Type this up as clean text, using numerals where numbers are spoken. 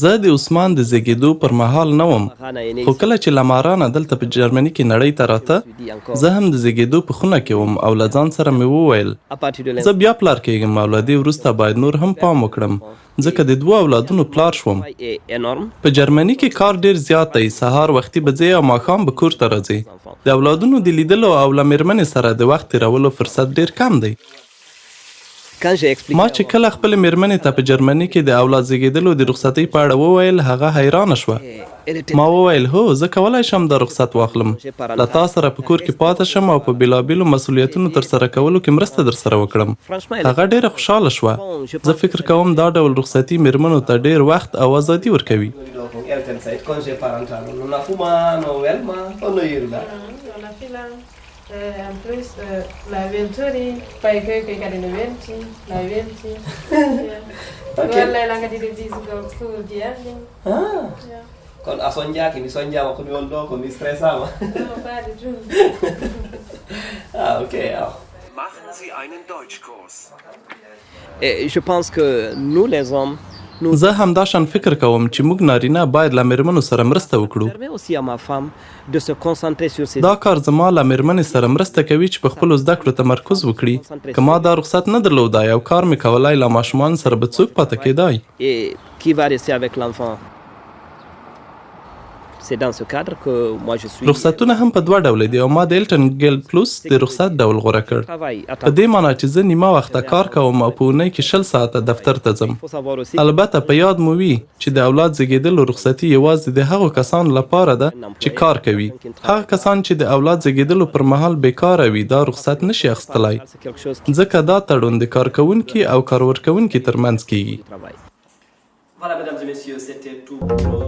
زه د عثمان د زیږېدو پر مهال نه وم، خو کله چې له مارانه دلته په جرمني کې نړۍ ته راته، زه هم د زیږېدو په خونه کې وم او له ځان سره مې وویل زه بیا پلار کېږم او له دې وروسته باید نور هم پام وکړم، ځکه د 2 اولادونو پلار شوم. په جرمني کې کار ډیر زیات دی، سهار وختي به ځې او ماښام به کور ته راځې. د اولادونو د لیدلو او له مېرمنې سره د وخت تېرولو فرصت ډیر کم دی. ما چې کله خپل مېرمنې ته په جرمني کې د اولاد زیږېدلو د رخصتۍ په اړه وویل، هغه حیرانه شوه. ما وویل هو، زه کولی شم دا رخصت واخلم، له تا سره په کور کې پاتې شم او په بېلابېلو مسؤلیتونو ترسره کولو کې مرسته درسره وکړم. هغه ډیره خوشحاله شوه. زه فکر کوم دا ډول رخصتي مېرمنو ته ډیر وخت او ازادي ورکوي. En plus, la venturi, pai că e care ne venti, la venti. Wala lang di diviso go studiando. Kon a sonja che mi sognavo con il dopo, mi stressava. No, fare giù. Okay. Machen Sie einen Deutschkurs. Je pense que nous les hommes زه همداشان فکر کوم چې موږ نارینه باید له مېرمنو سره مرسته وکړو. دا کار زما له مېرمنې سره مرسته کوي چې په خپلو زده کړو تمرکز وکړي. که ما دا رخصت نه درلودای او کار مې کولای، له ماشومانو سره به څوک پاتې کېدای. رخصتونه هم په 2 ډوله دي او ما د ایلټن ګیلډ پلوس د رخصت ډول غوره کړ. په دې معنی چې زه نیمه وخته کار کوم او په اونۍ کې 60 ساعته دفتر ته ځم. البته په یاد مو وي چې د اولاد زیږېدلو رخصتي یوازې د هغو کسانو لپاره ده چې کار کوي. هغه کسان چې د اولاد زیږېدلو پر مهال بیکاره وي دا رخصت نشي اخیستلی، ځکه دا تړون د کارکوونکي او کارورکوونکي ترمنځ کیږي. Voilà, mesdames et messieurs, c'était tout pour